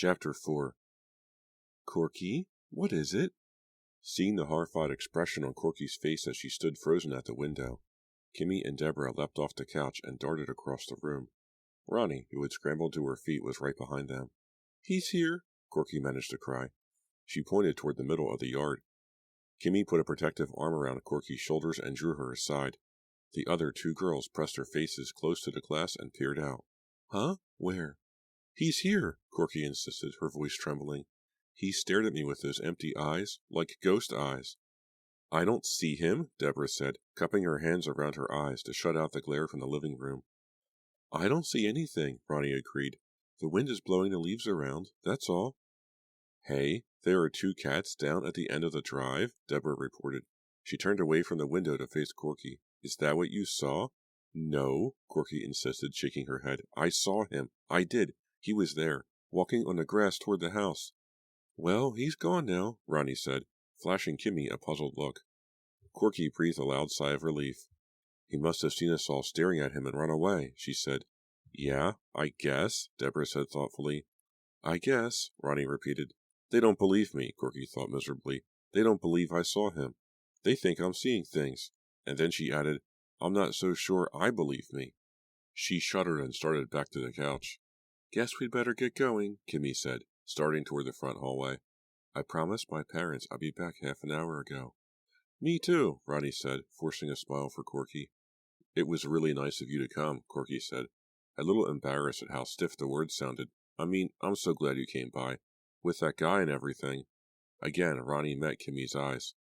Chapter 4. Corky, what is it? Seeing the horrified expression on Corky's face as she stood frozen at the window, Kimmy and Deborah leapt off the couch and darted across the room. Ronnie, who had scrambled to her feet, was right behind them. He's here, Corky managed to cry. She pointed toward the middle of the yard. Kimmy put a protective arm around Corky's shoulders and drew her aside. The other two girls pressed their faces close to the glass and peered out. Huh? Where? He's here, Corky insisted, her voice trembling. He stared at me with those empty eyes, like ghost eyes. I don't see him, Deborah said, cupping her hands around her eyes to shut out the glare from the living room. I don't see anything, Ronnie agreed. The wind is blowing the leaves around, that's all. Hey, there are two cats down at the end of the drive, Deborah reported. She turned away from the window to face Corky. Is that what you saw? No, Corky insisted, shaking her head. I saw him. I did. He was there, walking on the grass toward the house. Well, he's gone now, Ronnie said, flashing Kimmy a puzzled look. Corky breathed a loud sigh of relief. He must have seen us all staring at him and run away, she said. Yeah, I guess, Deborah said thoughtfully. I guess, Ronnie repeated. They don't believe me, Corky thought miserably. They don't believe I saw him. They think I'm seeing things. And then she added, I'm not so sure I believe me. She shuddered and started back to the couch. Guess we'd better get going, Kimmy said, starting toward the front hallway. I promised my parents I'd be back half an hour ago. Me too, Ronnie said, forcing a smile for Corky. It was really nice of you to come, Corky said, a little embarrassed at how stiff the words sounded. I mean, I'm so glad you came by. With that guy and everything. Again, Ronnie met Kimmy's eyes.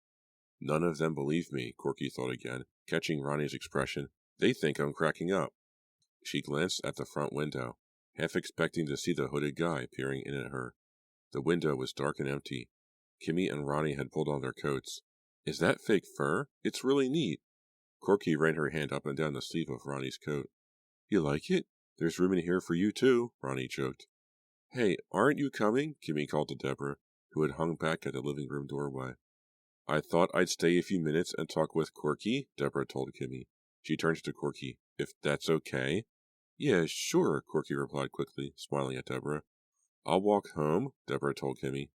None of them believe me, Corky thought again, catching Ronnie's expression. They think I'm cracking up. She glanced at the front window, half expecting to see the hooded guy peering in at her. The window was dark and empty. Kimmy and Ronnie had pulled on their coats. Is that fake fur? It's really neat. Corky ran her hand up and down the sleeve of Ronnie's coat. You like it? There's room in here for you too, Ronnie joked. Hey, aren't you coming? Kimmy called to Deborah, who had hung back at the living room doorway. I thought I'd stay a few minutes and talk with Corky, Deborah told Kimmy. She turned to Corky. If that's okay? Yeah, sure, Corky replied quickly, smiling at Deborah. I'll walk home, Deborah told Kimmy.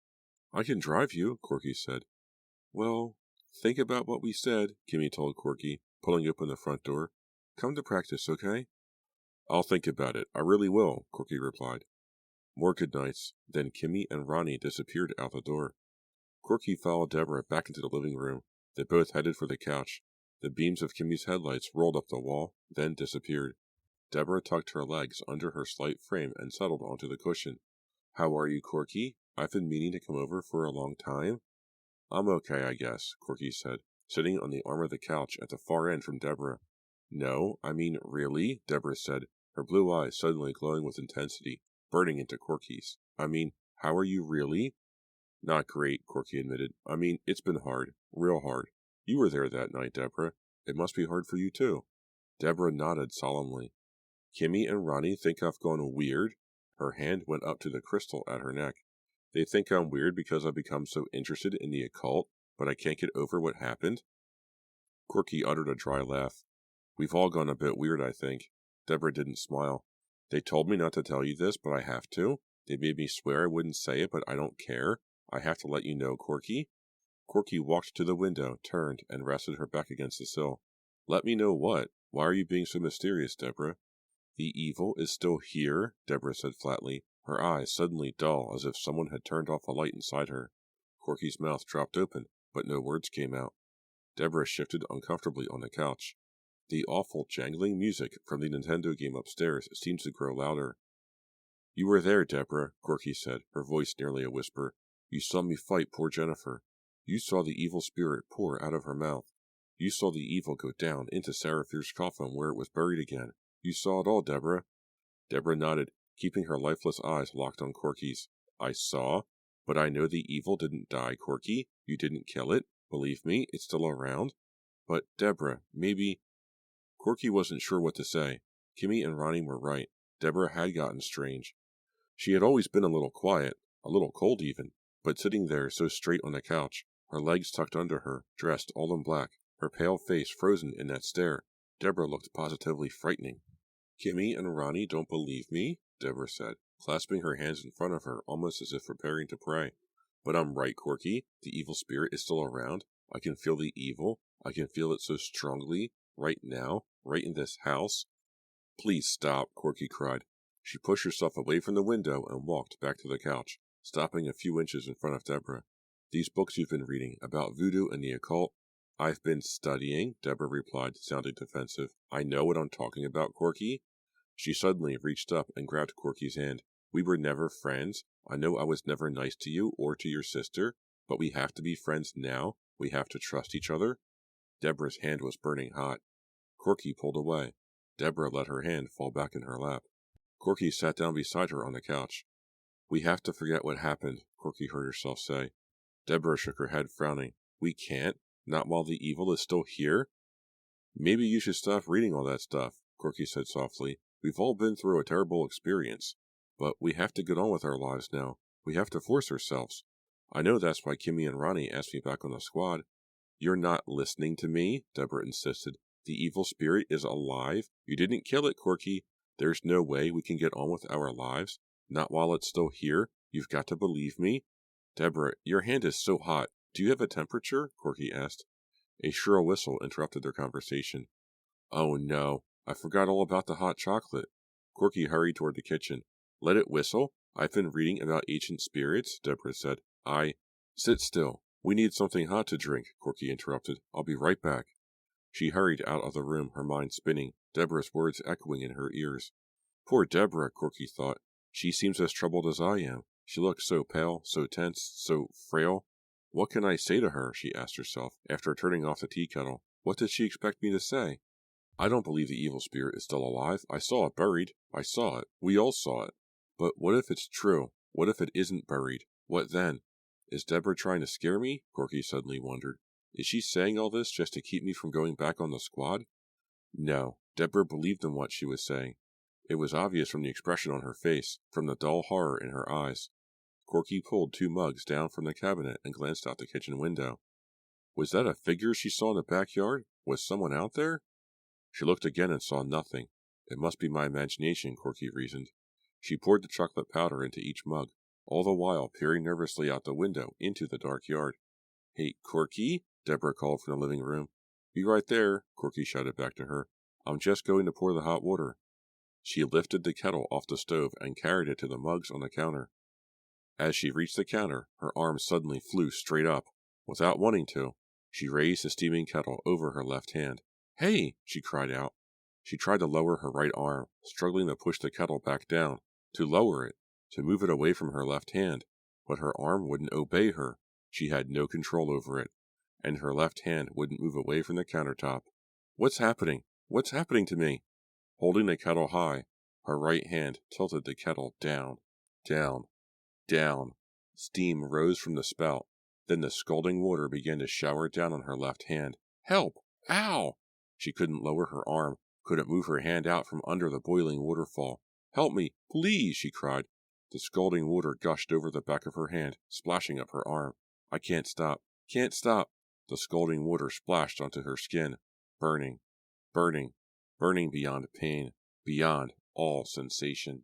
I can drive you, Corky said. Well, think about what we said, Kimmy told Corky, pulling open the front door. Come to practice, okay? I'll think about it. I really will, Corky replied. More goodnights. Then Kimmy and Ronnie disappeared out the door. Corky followed Deborah back into the living room. They both headed for the couch. The beams of Kimmy's headlights rolled up the wall, then disappeared. Deborah tucked her legs under her slight frame and settled onto the cushion. How are you, Corky? I've been meaning to come over for a long time. I'm okay, I guess, Corky said, sitting on the arm of the couch at the far end from Deborah. No, I mean, really? Deborah said, her blue eyes suddenly glowing with intensity, burning into Corky's. I mean, how are you really? Not great, Corky admitted. I mean, it's been hard. Real hard. You were there that night, Deborah. It must be hard for you, too. Deborah nodded solemnly. Kimmy and Ronnie think I've gone weird? Her hand went up to the crystal at her neck. They think I'm weird because I've become so interested in the occult, but I can't get over what happened? Corky uttered a dry laugh. We've all gone a bit weird, I think. Deborah didn't smile. They told me not to tell you this, but I have to. They made me swear I wouldn't say it, but I don't care. I have to let you know, Corky. Corky walked to the window, turned, and rested her back against the sill. Let me know what? Why are you being so mysterious, Deborah? The evil is still here, Deborah said flatly, her eyes suddenly dull as if someone had turned off a light inside her. Corky's mouth dropped open, but no words came out. Deborah shifted uncomfortably on the couch. The awful jangling music from the Nintendo game upstairs seemed to grow louder. You were there, Deborah, Corky said, her voice nearly a whisper. You saw me fight poor Jennifer. You saw the evil spirit pour out of her mouth. You saw the evil go down into Sarah Fierce's coffin where it was buried again. You saw it all, Deborah. Deborah nodded, keeping her lifeless eyes locked on Corky's. I saw, but I know the evil didn't die, Corky. You didn't kill it. Believe me, it's still around. But, Deborah, maybe... Corky wasn't sure what to say. Kimmy and Ronnie were right. Deborah had gotten strange. She had always been a little quiet, a little cold even, but sitting there so straight on the couch, her legs tucked under her, dressed all in black, her pale face frozen in that stare, Deborah looked positively frightening. Kimmy and Ronnie don't believe me, Deborah said, clasping her hands in front of her almost as if preparing to pray. But I'm right, Corky. The evil spirit is still around. I can feel the evil. I can feel it so strongly, right now, right in this house. Please stop, Corky cried. She pushed herself away from the window and walked back to the couch, stopping a few inches in front of Deborah. These books you've been reading, about voodoo and the occult? I've been studying, Deborah replied, sounding defensive. I know what I'm talking about, Corky. She suddenly reached up and grabbed Corky's hand. We were never friends. I know I was never nice to you or to your sister, but we have to be friends now. We have to trust each other. Deborah's hand was burning hot. Corky pulled away. Deborah let her hand fall back in her lap. Corky sat down beside her on the couch. We have to forget what happened, Corky heard herself say. Deborah shook her head, frowning. We can't? Not while the evil is still here? Maybe you should stop reading all that stuff, Corky said softly. We've all been through a terrible experience. But we have to get on with our lives now. We have to force ourselves. I know that's why Kimmy and Ronnie asked me back on the squad. You're not listening to me, Deborah insisted. The evil spirit is alive. You didn't kill it, Corky. There's no way we can get on with our lives. Not while it's still here. You've got to believe me. Deborah, your hand is so hot. Do you have a temperature? Corky asked. A shrill whistle interrupted their conversation. Oh no, I forgot all about the hot chocolate. Corky hurried toward the kitchen. Let it whistle? I've been reading about ancient spirits, Deborah said. Sit still. We need something hot to drink, Corky interrupted. I'll be right back. She hurried out of the room, her mind spinning, Deborah's words echoing in her ears. Poor Deborah, Corky thought. She seems as troubled as I am. She looks so pale, so tense, so frail. What can I say to her, she asked herself, after turning off the tea kettle. What did she expect me to say? I don't believe the evil spirit is still alive. I saw it buried. I saw it. We all saw it. But what if it's true? What if it isn't buried? What then? Is Deborah trying to scare me? Corky suddenly wondered. Is she saying all this just to keep me from going back on the squad? No, Deborah believed in what she was saying. It was obvious from the expression on her face, from the dull horror in her eyes. Corky pulled 2 mugs down from the cabinet and glanced out the kitchen window. Was that a figure she saw in the backyard? Was someone out there? She looked again and saw nothing. It must be my imagination, Corky reasoned. She poured the chocolate powder into each mug, all the while peering nervously out the window into the dark yard. Hey, Corky, Deborah called from the living room. Be right there, Corky shouted back to her. I'm just going to pour the hot water. She lifted the kettle off the stove and carried it to the mugs on the counter. As she reached the counter, her arm suddenly flew straight up. Without wanting to, she raised the steaming kettle over her left hand. Hey! She cried out. She tried to lower her right arm, struggling to push the kettle back down, to lower it, to move it away from her left hand, but her arm wouldn't obey her. She had no control over it, and her left hand wouldn't move away from the countertop. What's happening? What's happening to me? Holding the kettle high, her right hand tilted the kettle down, down, down. Steam rose from the spout. Then the scalding water began to shower down on her left hand. Help! Ow! She couldn't lower her arm, couldn't move her hand out from under the boiling waterfall. Help me, please, she cried. The scalding water gushed over the back of her hand, splashing up her arm. I can't stop. Can't stop. The scalding water splashed onto her skin, burning, burning, burning beyond pain, beyond all sensation.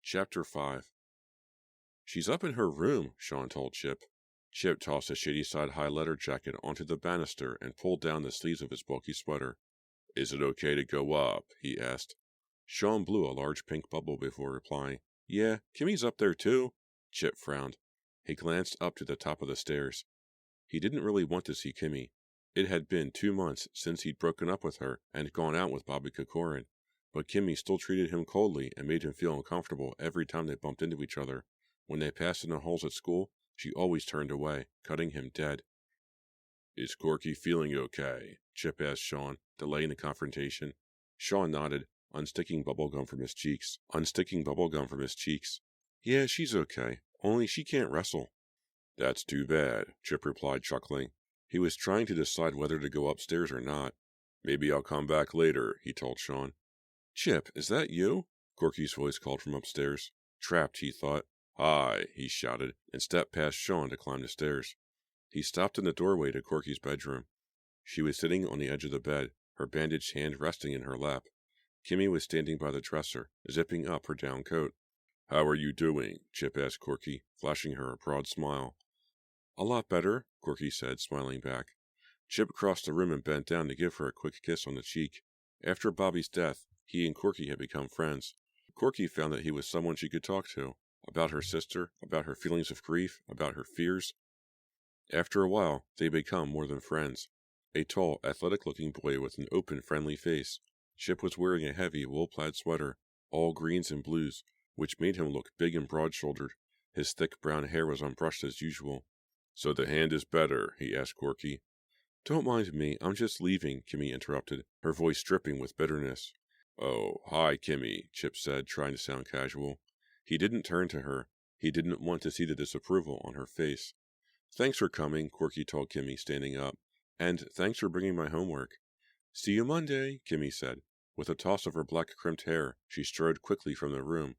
Chapter 5. She's up in her room, Sean told Chip. Chip tossed a shady-side high-letter jacket onto the banister and pulled down the sleeves of his bulky sweater. Is it okay to go up? He asked. Sean blew a large pink bubble before replying. Yeah, Kimmy's up there too. Chip frowned. He glanced up to the top of the stairs. He didn't really want to see Kimmy. It had been 2 months since he'd broken up with her and gone out with Bobby Kokorin, but Kimmy still treated him coldly and made him feel uncomfortable every time they bumped into each other. When they passed in the halls at school, she always turned away, cutting him dead. Is Corky feeling okay? Chip asked Sean, delaying the confrontation. Sean nodded, unsticking bubblegum from his cheeks. Yeah, she's okay, only she can't wrestle. That's too bad, Chip replied, chuckling. He was trying to decide whether to go upstairs or not. Maybe I'll come back later, he told Sean. Chip, is that you? Corky's voice called from upstairs. Trapped, he thought. Hi, he shouted, and stepped past Sean to climb the stairs. He stopped in the doorway to Corky's bedroom. She was sitting on the edge of the bed, her bandaged hand resting in her lap. Kimmy was standing by the dresser, zipping up her down coat. "How are you doing?" Chip asked Corky, flashing her a broad smile. "A lot better," Corky said, smiling back. Chip crossed the room and bent down to give her a quick kiss on the cheek. After Bobby's death, he and Corky had become friends. Corky found that he was someone she could talk to, about her sister, about her feelings of grief, about her fears. After a while, they become more than friends. A tall, athletic-looking boy with an open, friendly face. Chip was wearing a heavy, wool-plaid sweater, all greens and blues, which made him look big and broad-shouldered. His thick brown hair was unbrushed as usual. "So the hand is better?" he asked Corky. "Don't mind me, I'm just leaving," Kimmy interrupted, her voice dripping with bitterness. "Oh, hi, Kimmy," Chip said, trying to sound casual. He didn't turn to her. He didn't want to see the disapproval on her face. "Thanks for coming," Corky told Kimmy, standing up. "And thanks for bringing my homework." "See you Monday," Kimmy said. With a toss of her black crimped hair, she strode quickly from the room.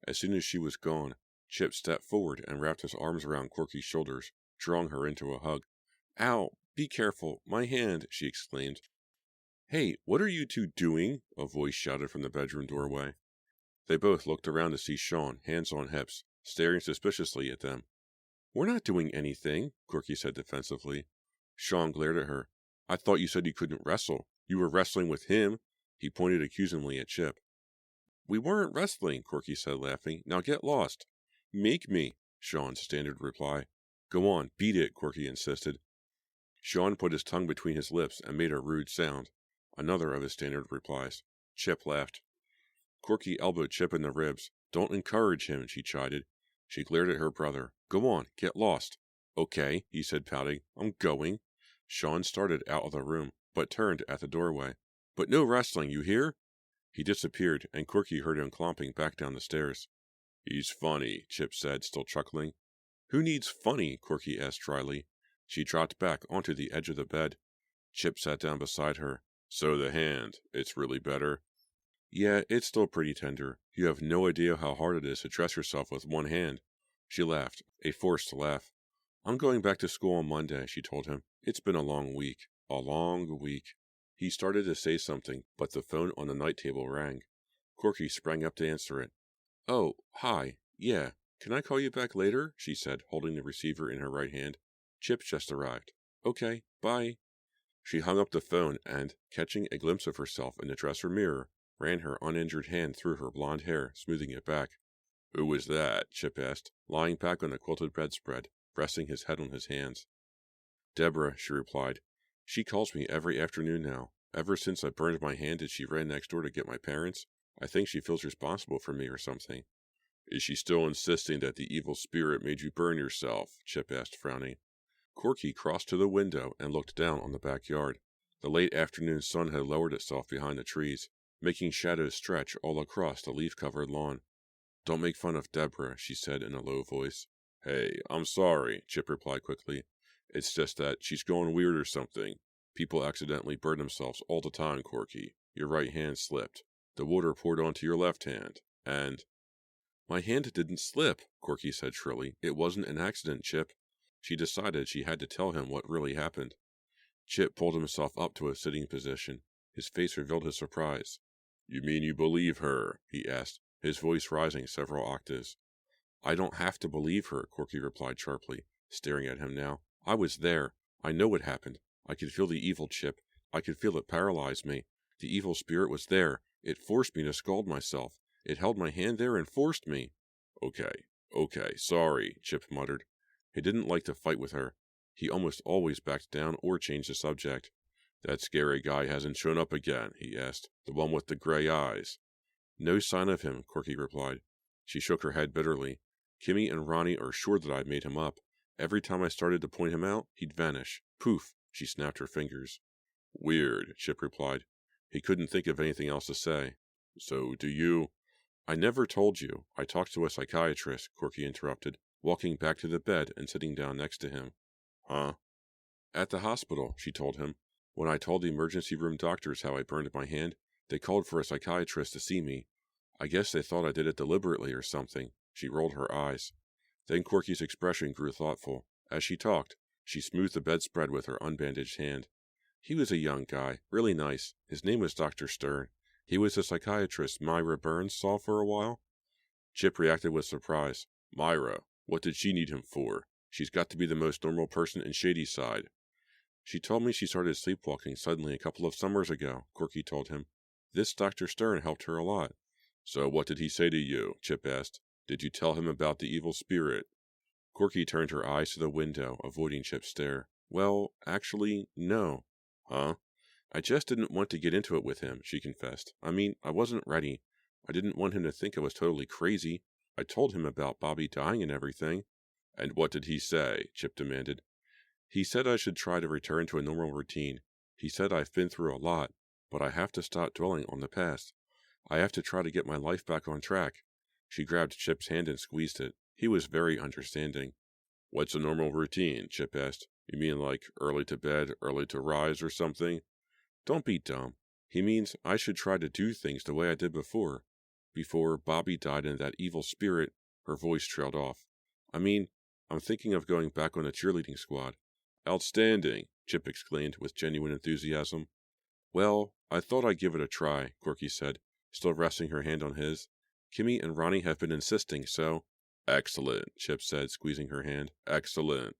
As soon as she was gone, Chip stepped forward and wrapped his arms around Corky's shoulders, drawing her into a hug. "Ow! Be careful! My hand!" she exclaimed. "Hey, what are you two doing?" a voice shouted from the bedroom doorway. They both looked around to see Sean, hands on hips, staring suspiciously at them. "We're not doing anything," Corky said defensively. Sean glared at her. "I thought you said you couldn't wrestle. You were wrestling with him." He pointed accusingly at Chip. "We weren't wrestling," Corky said, laughing. "Now get lost." "Make me," Sean's standard reply. "Go on, beat it," Corky insisted. Sean put his tongue between his lips and made a rude sound. Another of his standard replies. Chip laughed. Corky elbowed Chip in the ribs. "Don't encourage him," she chided. She glared at her brother. "Go on, get lost." "Okay," he said, pouting. "I'm going." Sean started out of the room, but turned at the doorway. "But no wrestling, you hear?" He disappeared, and Corky heard him clomping back down the stairs. "He's funny," Chip said, still chuckling. "Who needs funny?" Corky asked dryly. She dropped back onto the edge of the bed. Chip sat down beside her. "So the hand, it's really better?" "Yeah, it's still pretty tender. You have no idea how hard it is to dress yourself with one hand." She laughed, a forced laugh. "I'm going back to school on Monday," she told him. "It's been a long week. A long week." He started to say something, but the phone on the night table rang. Corky sprang up to answer it. "Oh, hi. Yeah. Can I call you back later?" she said, holding the receiver in her right hand. "Chip's just arrived." "Okay, bye." She hung up the phone and, catching a glimpse of herself in the dresser mirror, ran her uninjured hand through her blonde hair, smoothing it back. "Who was that?" Chip asked, lying back on the quilted bedspread, resting his head on his hands. "Deborah," she replied. "She calls me every afternoon now. Ever since I burned my hand and she ran next door to get my parents, I think she feels responsible for me or something." "Is she still insisting that the evil spirit made you burn yourself?" Chip asked, frowning. Corky crossed to the window and looked down on the backyard. The late afternoon sun had lowered itself behind the trees, making shadows stretch all across the leaf-covered lawn. "Don't make fun of Deborah," she said in a low voice. "Hey, I'm sorry," Chip replied quickly. "It's just that she's going weird or something. People accidentally burn themselves all the time, Corky. Your right hand slipped. The water poured onto your left hand, and—" "My hand didn't slip," Corky said shrilly. "It wasn't an accident, Chip." She decided she had to tell him what really happened. Chip pulled himself up to a sitting position. His face revealed his surprise. "You mean you believe her?" he asked, his voice rising several octaves. "I don't have to believe her," Corky replied sharply, staring at him now. "I was there. I know what happened. I could feel the evil, Chip. I could feel it paralyze me. The evil spirit was there. It forced me to scald myself. It held my hand there and forced me." Okay, sorry," Chip muttered. He didn't like to fight with her. He almost always backed down or changed the subject. "That scary guy hasn't shown up again?" he asked. "The one with the gray eyes?" "No sign of him," Corky replied. She shook her head bitterly. "Kimmy and Ronnie are sure that I made him up. Every time I started to point him out, he'd vanish. Poof!" She snapped her fingers. "Weird," Chip replied. He couldn't think of anything else to say. "So do you—" "I never told you. I talked to a psychiatrist," Corky interrupted, walking back to the bed and sitting down next to him. "Huh?" "At the hospital," she told him. "When I told the emergency room doctors how I burned my hand, they called for a psychiatrist to see me. I guess they thought I did it deliberately or something." She rolled her eyes. Then Corky's expression grew thoughtful. As she talked, she smoothed the bedspread with her unbandaged hand. He was a young guy, really nice. His name was Dr. Stern. He was the psychiatrist Myra Burns saw for a while. Chip reacted with surprise. Myra? What did she need him for? She's got to be the most normal person in Shadyside. She told me she started sleepwalking suddenly a couple of summers ago, Corky told him. This Dr. Stern helped her a lot. So what did he say to you? Chip asked. Did you tell him about the evil spirit? Corky turned her eyes to the window, avoiding Chip's stare. Well, actually, no. Huh? I just didn't want to get into it with him, she confessed. I mean, I wasn't ready. I didn't want him to think I was totally crazy. I told him about Bobby dying and everything. And what did he say? Chip demanded. He said I should try to return to a normal routine. He said I've been through a lot, but I have to stop dwelling on the past. I have to try to get my life back on track. She grabbed Chip's hand and squeezed it. He was very understanding. What's a normal routine? Chip asked. You mean like early to bed, early to rise or something? Don't be dumb. He means I should try to do things the way I did before. Before Bobby died and that evil spirit. Her voice trailed off. I mean, I'm thinking of going back on the cheerleading squad. Outstanding, Chip exclaimed with genuine enthusiasm. Well, I thought I'd give it a try, Corky said, still resting her hand on his. Kimmy and Ronnie have been insisting, so... Excellent, Chip said, squeezing her hand. Excellent.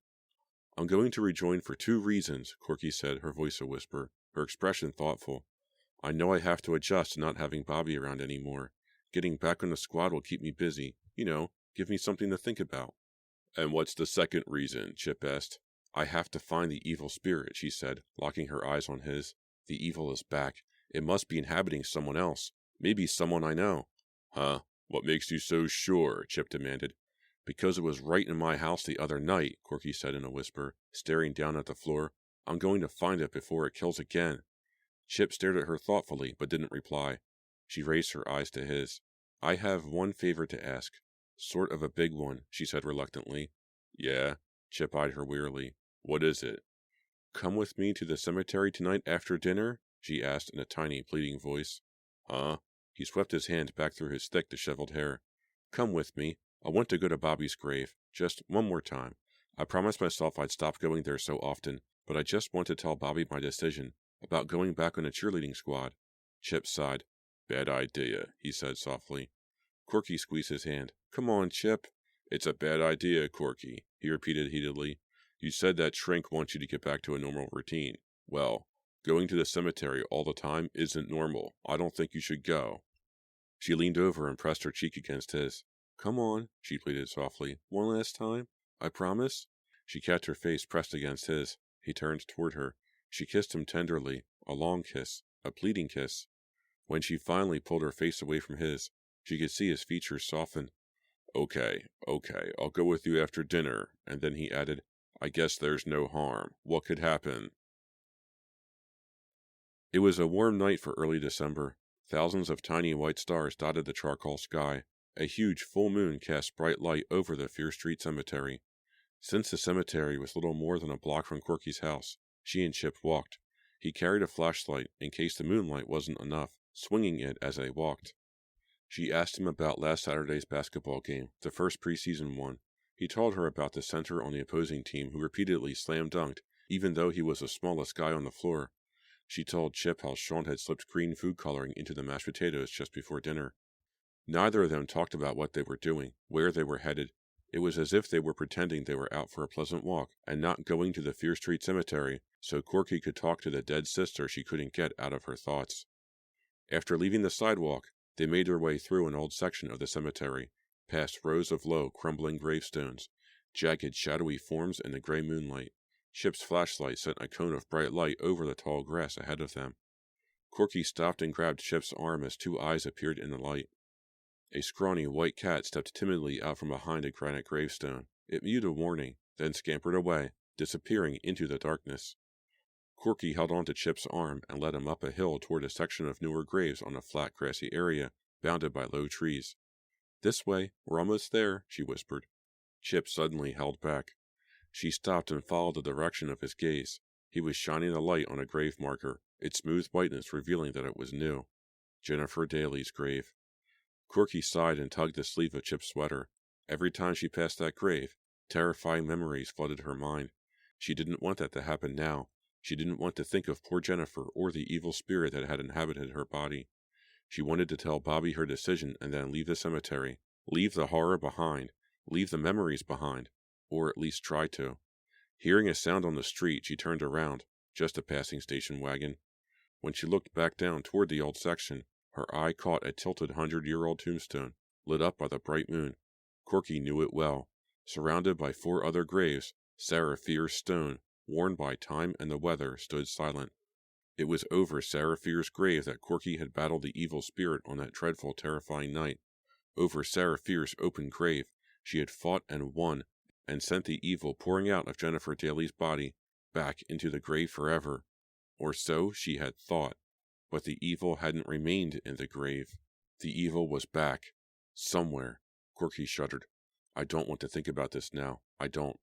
I'm going to rejoin for 2 reasons, Corky said, her voice a whisper, her expression thoughtful. I know I have to adjust to not having Bobby around anymore. Getting back on the squad will keep me busy. You know, give me something to think about. And what's the second reason? Chip asked. I have to find the evil spirit, she said, locking her eyes on his. The evil is back. It must be inhabiting someone else. Maybe someone I know. Huh? What makes you so sure? Chip demanded. Because it was right in my house the other night, Corky said in a whisper, staring down at the floor. I'm going to find it before it kills again. Chip stared at her thoughtfully, but didn't reply. She raised her eyes to his. I have one favor to ask. Sort of a big one, she said reluctantly. Yeah? Chip eyed her wearily. What is it? Come with me to the cemetery tonight after dinner? She asked in a tiny, pleading voice. Huh? He swept his hand back through his thick, disheveled hair. Come with me. I want to go to Bobby's grave. Just one more time. I promised myself I'd stop going there so often, but I just want to tell Bobby my decision about going back on a cheerleading squad. Chip sighed. Bad idea, he said softly. Corky squeezed his hand. Come on, Chip. It's a bad idea, Corky, he repeated heatedly. You said that shrink wants you to get back to a normal routine. Well, going to the cemetery all the time isn't normal. I don't think you should go. She leaned over and pressed her cheek against his. Come on, she pleaded softly. One last time. I promise. She kept her face pressed against his. He turned toward her. She kissed him tenderly, a long kiss, a pleading kiss. When she finally pulled her face away from his, she could see his features soften. Okay, I'll go with you after dinner. And then he added, I guess there's no harm. What could happen? It was a warm night for early December. Thousands of tiny white stars dotted the charcoal sky. A huge full moon cast bright light over the Fear Street Cemetery. Since the cemetery was little more than a block from Corky's house, she and Chip walked. He carried a flashlight in case the moonlight wasn't enough, swinging it as they walked. She asked him about last Saturday's basketball game, the first preseason one. He told her about the center on the opposing team who repeatedly slam-dunked, even though he was the smallest guy on the floor. She told Chip how Sean had slipped green food coloring into the mashed potatoes just before dinner. Neither of them talked about what they were doing, where they were headed. It was as if they were pretending they were out for a pleasant walk and not going to the Fear Street Cemetery so Corky could talk to the dead sister she couldn't get out of her thoughts. After leaving the sidewalk, they made their way through an old section of the cemetery, past rows of low, crumbling gravestones, jagged, shadowy forms in the gray moonlight. Chip's flashlight sent a cone of bright light over the tall grass ahead of them. Corky stopped and grabbed Chip's arm as 2 eyes appeared in the light. A scrawny white cat stepped timidly out from behind a granite gravestone. It mewed a warning, then scampered away, disappearing into the darkness. Corky held on to Chip's arm and led him up a hill toward a section of newer graves on a flat, grassy area, bounded by low trees. This way, we're almost there, she whispered. Chip suddenly held back. She stopped and followed the direction of his gaze. He was shining a light on a grave marker, its smooth whiteness revealing that it was new. Jennifer Daly's grave. Corky sighed and tugged the sleeve of Chip's sweater. Every time she passed that grave, terrifying memories flooded her mind. She didn't want that to happen now. She didn't want to think of poor Jennifer or the evil spirit that had inhabited her body. She wanted to tell Bobby her decision and then leave the cemetery, leave the horror behind, leave the memories behind, or at least try to. Hearing a sound on the street, she turned around, just a passing station wagon. When she looked back down toward the old section, her eye caught a tilted 100-year-old tombstone, lit up by the bright moon. Corky knew it well. Surrounded by 4 other graves, Sarah Fear's stone, worn by time and the weather, stood silent. It was over Sarah Fear's grave that Corky had battled the evil spirit on that dreadful, terrifying night. Over Sarah Fear's open grave, she had fought and won, and sent the evil pouring out of Jennifer Daly's body back into the grave forever. Or so she had thought. But the evil hadn't remained in the grave. The evil was back. Somewhere. Corky shuddered. I don't want to think about this now. I don't.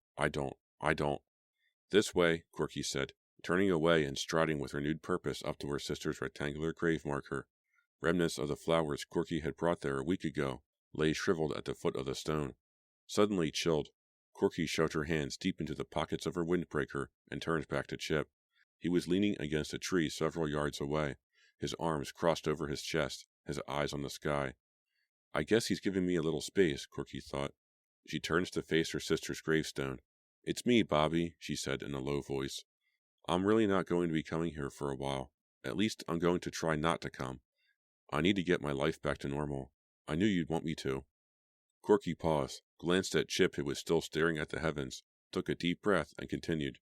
This way, Corky said, turning away and striding with renewed purpose up to her sister's rectangular grave marker. Remnants of the flowers Corky had brought there a week ago lay shriveled at the foot of the stone. Suddenly chilled, Corky shoved her hands deep into the pockets of her windbreaker and turned back to Chip. He was leaning against a tree several yards away, his arms crossed over his chest, his eyes on the sky. I guess he's giving me a little space, Corky thought. She turns to face her sister's gravestone. It's me, Bobby, she said in a low voice. I'm really not going to be coming here for a while. At least I'm going to try not to come. I need to get my life back to normal. I knew you'd want me to. Corky paused, glanced at Chip, who was still staring at the heavens, took a deep breath, and continued.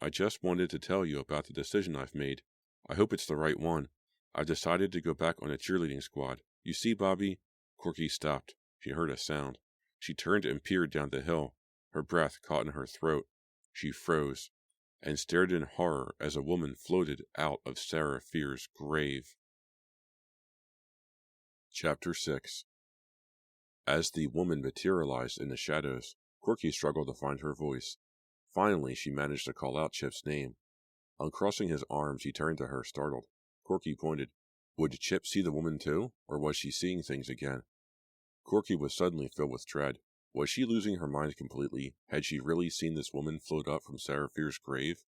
I just wanted to tell you about the decision I've made. I hope it's the right one. I've decided to go back on a cheerleading squad. You see, Bobby? Corky stopped. She heard a sound. She turned and peered down the hill. Her breath caught in her throat. She froze, and stared in horror as a woman floated out of Sarah Fear's grave. Chapter 6. As the woman materialized in the shadows, Corky struggled to find her voice. Finally, she managed to call out Chip's name. Uncrossing his arms, he turned to her, startled. Corky pointed. Would Chip see the woman too, or was she seeing things again? Corky was suddenly filled with dread. Was she losing her mind completely? Had she really seen this woman float up from Sarah Fear's grave?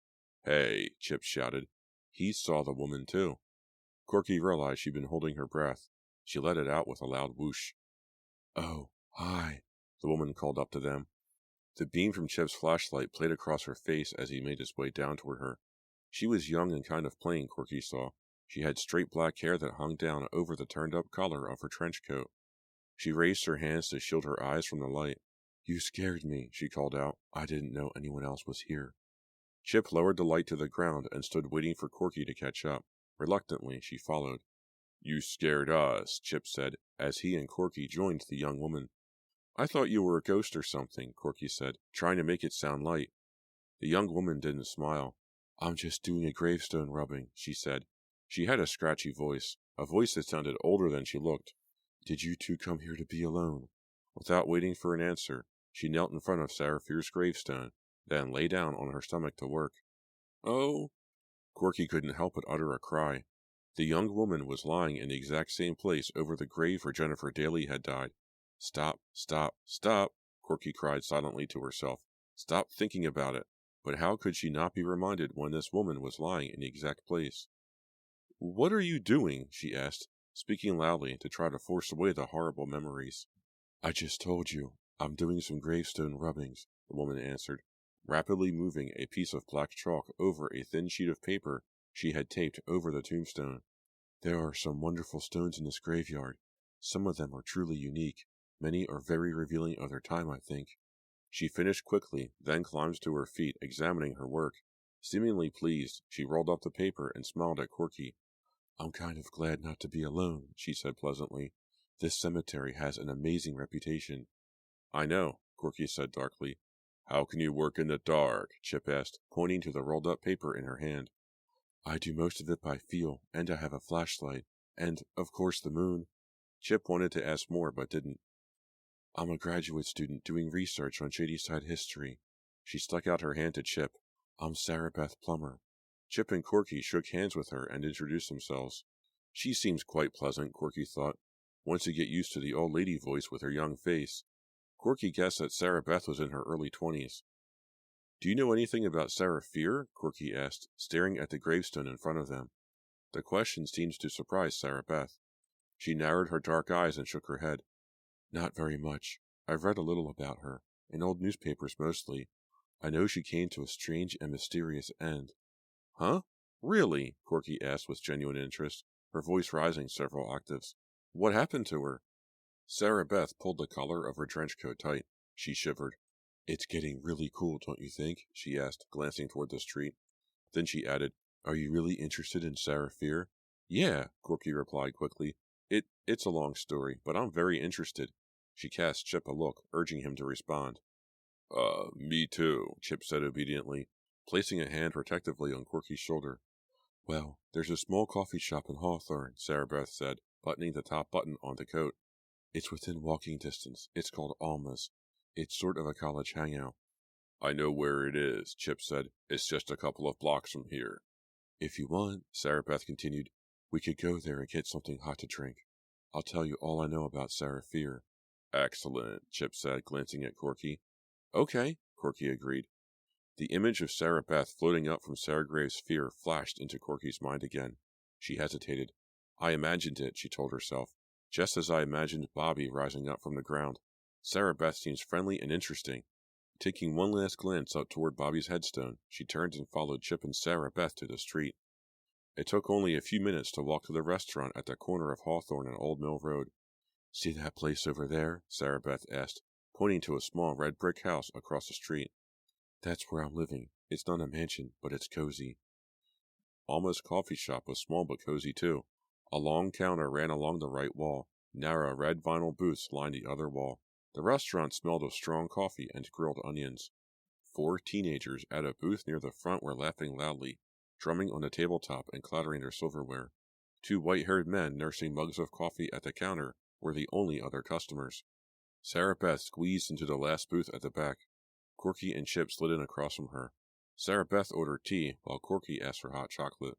Hey, Chip shouted. He saw the woman too. Corky realized she'd been holding her breath. She let it out with a loud whoosh. Oh, hi, the woman called up to them. The beam from Chip's flashlight played across her face as he made his way down toward her. She was young and kind of plain, Corky saw. She had straight black hair that hung down over the turned-up collar of her trench coat. She raised her hands to shield her eyes from the light. You scared me, she called out. I didn't know anyone else was here. Chip lowered the light to the ground and stood waiting for Corky to catch up. Reluctantly, she followed. You scared us, Chip said, as he and Corky joined the young woman. I thought you were a ghost or something, Corky said, trying to make it sound light. The young woman didn't smile. I'm just doing a gravestone rubbing, she said. She had a scratchy voice, a voice that sounded older than she looked. Did you two come here to be alone? Without waiting for an answer, she knelt in front of Sarah Fear's gravestone, then lay down on her stomach to work. Oh! Corky couldn't help but utter a cry. The young woman was lying in the exact same place over the grave where Jennifer Daly had died. Stop, stop, stop, Corky cried silently to herself. Stop thinking about it. But how could she not be reminded when this woman was lying in the exact place? What are you doing? She asked, speaking loudly to try to force away the horrible memories. I just told you. I'm doing some gravestone rubbings, the woman answered, rapidly moving a piece of black chalk over a thin sheet of paper she had taped over the tombstone. There are some wonderful stones in this graveyard. Some of them are truly unique. Many are very revealing of their time, I think. She finished quickly, then climbed to her feet, examining her work. Seemingly pleased, she rolled up the paper and smiled at Corky. I'm kind of glad not to be alone, she said pleasantly. This cemetery has an amazing reputation. I know, Corky said darkly. How can you work in the dark? Chip asked, pointing to the rolled-up paper in her hand. I do most of it by feel, and I have a flashlight, and, of course, the moon. Chip wanted to ask more, but didn't. I'm a graduate student doing research on Shadyside history. She stuck out her hand to Chip. I'm Sarah Beth Plummer. Chip and Corky shook hands with her and introduced themselves. She seems quite pleasant, Corky thought, once you get used to the old lady voice with her young face. Corky guessed that Sarah Beth was in her early 20s. Do you know anything about Sarah Fear? Corky asked, staring at the gravestone in front of them. The question seemed to surprise Sarah Beth. She narrowed her dark eyes and shook her head. Not very much. I've read a little about her, in old newspapers mostly. I know she came to a strange and mysterious end. Huh? Really? Corky asked with genuine interest, her voice rising several octaves. What happened to her? Sarah Beth pulled the collar of her trench coat tight. She shivered. It's getting really cool, don't you think? She asked, glancing toward the street. Then she added, Are you really interested in Sarah Fear? Yeah, Corky replied quickly. It's a long story, but I'm very interested. She cast Chip a look, urging him to respond. Me too, Chip said obediently, placing a hand protectively on Corky's shoulder. Well, there's a small coffee shop in Hawthorne, Sarah Beth said, buttoning the top button on the coat. It's within walking distance. It's called Alma's. It's sort of a college hangout. I know where it is, Chip said. It's just a couple of blocks from here. If you want, Sarah Beth continued, we could go there and get something hot to drink. I'll tell you all I know about Sarah Fear. Excellent, Chip said, glancing at Corky. Okay, Corky agreed. The image of Sarah Beth floating up from Sarah Graves' fear flashed into Corky's mind again. She hesitated. I imagined it, she told herself, just as I imagined Bobby rising up from the ground. Sarah Beth seems friendly and interesting. Taking one last glance up toward Bobby's headstone, she turned and followed Chip and Sarah Beth to the street. It took only a few minutes to walk to the restaurant at the corner of Hawthorne and Old Mill Road. See that place over there? Sarah Beth asked, pointing to a small red brick house across the street. That's where I'm living. It's not a mansion, but it's cozy. Alma's coffee shop was small but cozy too. A long counter ran along the right wall. Narrow red vinyl booths lined the other wall. The restaurant smelled of strong coffee and grilled onions. 4 teenagers at a booth near the front were laughing loudly, drumming on the tabletop and clattering their silverware. 2 white-haired men nursing mugs of coffee at the counter were the only other customers. Sarah Beth squeezed into the last booth at the back. Corky and Chip slid in across from her. Sarah Beth ordered tea, while Corky asked for hot chocolate.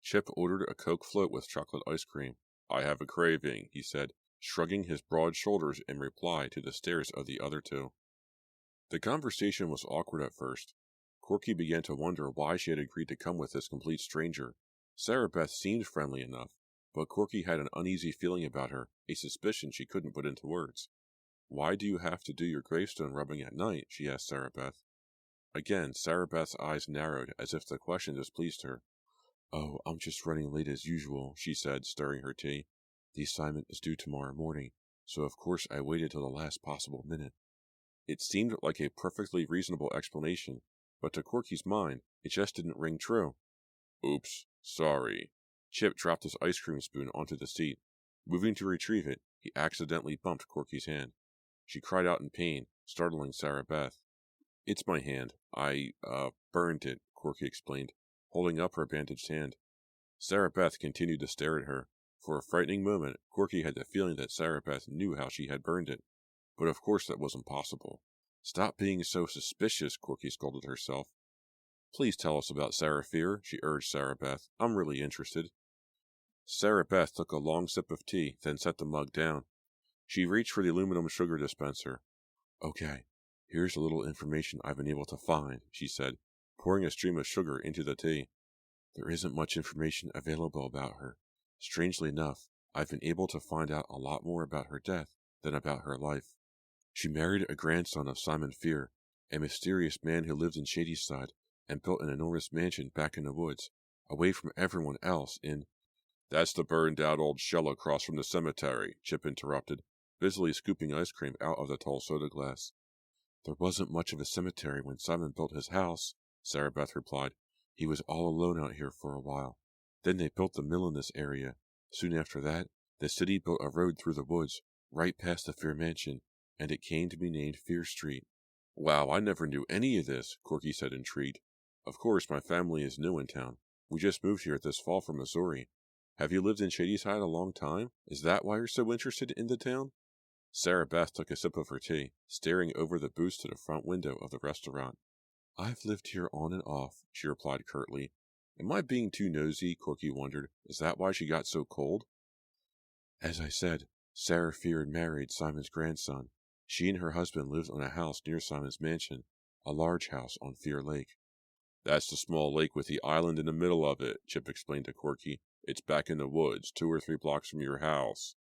Chip ordered a Coke float with chocolate ice cream. I have a craving, he said, shrugging his broad shoulders in reply to the stares of the other 2. The conversation was awkward at first. Corky began to wonder why she had agreed to come with this complete stranger. Sarah Beth seemed friendly enough, but Corky had an uneasy feeling about her, a suspicion she couldn't put into words. Why do you have to do your gravestone rubbing at night? She asked Sarah Beth. Again, Sarah Beth's eyes narrowed as if the question displeased her. Oh, I'm just running late as usual, she said, stirring her tea. The assignment is due tomorrow morning, so of course I waited till the last possible minute. It seemed like a perfectly reasonable explanation, but to Corky's mind, it just didn't ring true. Oops, sorry. Chip dropped his ice cream spoon onto the seat. Moving to retrieve it, he accidentally bumped Corky's hand. She cried out in pain, startling Sarah Beth. It's my hand. I, burned it, Corky explained, holding up her bandaged hand. Sarah Beth continued to stare at her. For a frightening moment, Corky had the feeling that Sarah Beth knew how she had burned it. But of course that wasn't possible. Stop being so suspicious, Corky scolded herself. Please tell us about Sarah Fear, she urged Sarah Beth. I'm really interested. Sarah Beth took a long sip of tea, then set the mug down. She reached for the aluminum sugar dispenser. Okay, here's a little information I've been able to find, she said, pouring a stream of sugar into the tea. There isn't much information available about her. Strangely enough, I've been able to find out a lot more about her death than about her life. She married a grandson of Simon Fear, a mysterious man who lived in Shadyside and built an enormous mansion back in the woods, away from everyone else in... That's the burned-out old shell across from the cemetery, Chip interrupted, busily scooping ice cream out of the tall soda glass. There wasn't much of a cemetery when Simon built his house, Sarah Beth replied. He was all alone out here for a while. Then they built the mill in this area. Soon after that, the city built a road through the woods, right past the Fear Mansion, and it came to be named Fear Street. Wow, I never knew any of this, Corky said intrigued. Of course, my family is new in town. We just moved here this fall from Missouri. Have you lived in Shadyside a long time? Is that why you're so interested in the town? Sarah Beth took a sip of her tea, staring over the booths to the front window of the restaurant. I've lived here on and off, she replied curtly. Am I being too nosy? Corky wondered. Is that why she got so cold? As I said, Sarah Fear married Simon's grandson. She and her husband lived on a house near Simon's mansion. a large house on Fear Lake. That's the small lake with the island in the middle of it, Chip explained to Corky. It's back in the woods, 2 or 3 blocks from your house.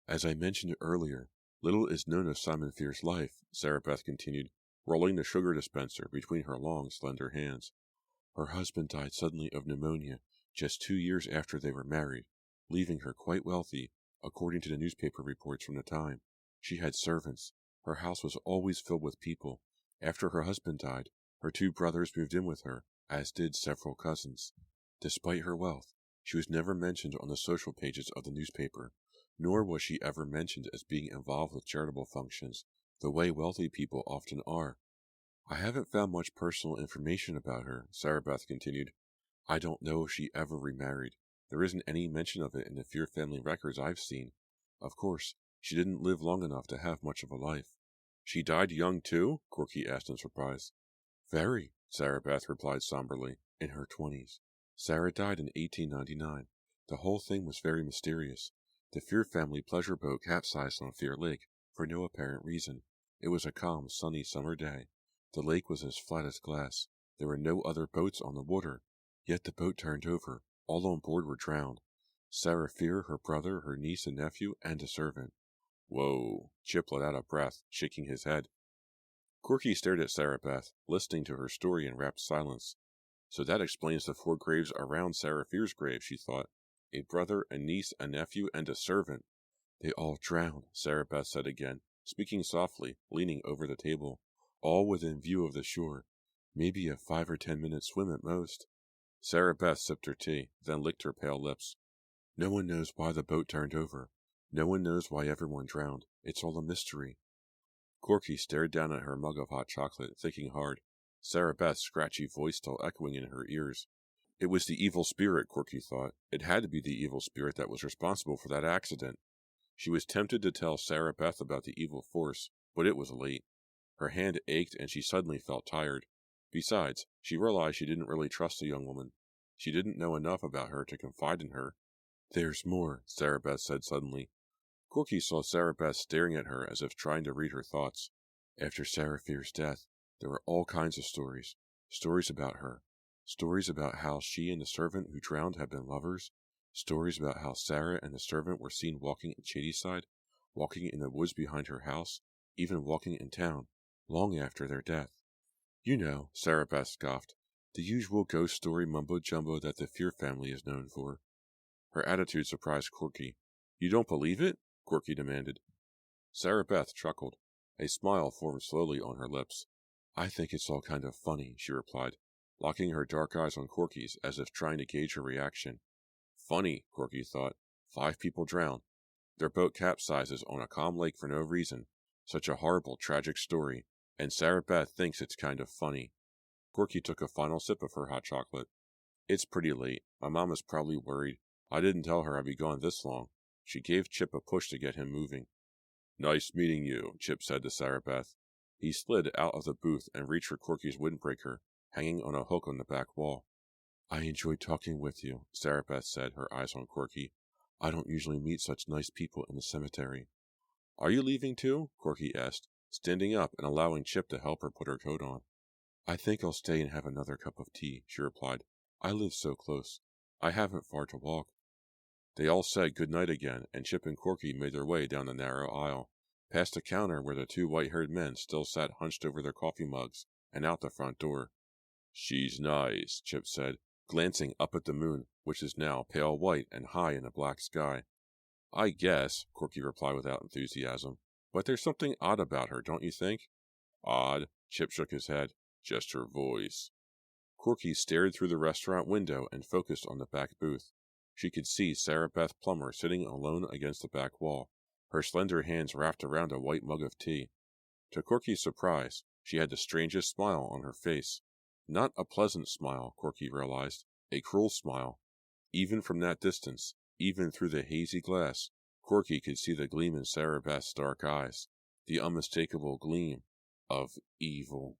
As I mentioned earlier, little is known of Simon Fear's life, Sarah Beth continued, rolling the sugar dispenser between her long, slender hands. Her husband died suddenly of pneumonia just 2 years after they were married, leaving her quite wealthy, according to the newspaper reports from the time. She had servants. Her house was always filled with people. After her husband died, her 2 brothers moved in with her, as did several cousins. Despite her wealth, she was never mentioned on the social pages of the newspaper, nor was she ever mentioned as being involved with charitable functions, the way wealthy people often are. I haven't found much personal information about her, Sarah Beth continued. I don't know if she ever remarried. There isn't any mention of it in the Fear family records I've seen. Of course, she didn't live long enough to have much of a life. She died young, too? Corky asked in surprise. Very, Sarah Beth replied somberly, in her 20s. Sarah died in 1899. The whole thing was very mysterious. The Fear family pleasure boat capsized on Fear Lake for no apparent reason. It was a calm, sunny summer day. The lake was as flat as glass. There were no other boats on the water. Yet the boat turned over. All on board were drowned. Sarah Fear, her brother, her niece and nephew, and a servant. Whoa, Chip let out a breath, shaking his head. Corky stared at Sarah Beth, listening to her story in rapt silence. So that explains the 4 graves around Sarah Fear's grave, she thought. A brother, a niece, a nephew, and a servant. They all drowned, Sarah Beth said again, speaking softly, leaning over the table. All within view of the shore. Maybe a 5 or 10 minute swim at most. Sarah Beth sipped her tea, then licked her pale lips. No one knows why the boat turned over. No one knows why everyone drowned. It's all a mystery. Corky stared down at her mug of hot chocolate, thinking hard, Sarah Beth's scratchy voice still echoing in her ears. It was the evil spirit, Corky thought. It had to be the evil spirit that was responsible for that accident. She was tempted to tell Sarah Beth about the evil force, but it was late. Her hand ached and she suddenly felt tired. Besides, she realized she didn't really trust the young woman. She didn't know enough about her to confide in her. There's more, Sarah Beth said suddenly. Corky saw Sarah Beth staring at her as if trying to read her thoughts. After Sarah Fear's death, there were all kinds of stories. Stories about her. Stories about how she and the servant who drowned had been lovers. Stories about how Sarah and the servant were seen walking in Shadyside, walking in the woods behind her house, even walking in town, long after their death. You know, Sarah Beth scoffed, the usual ghost story mumbo-jumbo that the Fear family is known for. Her attitude surprised Corky. You don't believe it? Corky demanded. Sarah Beth chuckled. A smile formed slowly on her lips. I think it's all kind of funny, she replied, locking her dark eyes on Corky's as if trying to gauge her reaction. Funny, Corky thought. 5 people drowned. Their boat capsizes on a calm lake for no reason. Such a horrible, tragic story. And Sarah Beth thinks it's kind of funny. Corky took a final sip of her hot chocolate. It's pretty late. My mom is probably worried. I didn't tell her I'd be gone this long. She gave Chip a push to get him moving. Nice meeting you, Chip said to Sarah Beth. He slid out of the booth and reached for Corky's windbreaker, hanging on a hook on the back wall. I enjoyed talking with you, Sarah Beth said, her eyes on Corky. I don't usually meet such nice people in the cemetery. Are you leaving too? Corky asked, standing up and allowing Chip to help her put her coat on. I think I'll stay and have another cup of tea, she replied. I live so close. I haven't far to walk. They all said good night again, and Chip and Corky made their way down the narrow aisle, past the counter where the 2 white-haired men still sat hunched over their coffee mugs, and out the front door. She's nice, Chip said, glancing up at the moon, which is now pale white and high in a black sky. I guess, Corky replied without enthusiasm, but there's something odd about her, don't you think? Odd, Chip shook his head. Just her voice. Corky stared through the restaurant window and focused on the back booth. She could see Sarah Beth Plummer sitting alone against the back wall, her slender hands wrapped around a white mug of tea. To Corky's surprise, she had the strangest smile on her face. Not a pleasant smile, Corky realized, a cruel smile. Even from that distance, even through the hazy glass, Corky could see the gleam in Sarah Beth's dark eyes, the unmistakable gleam of evil.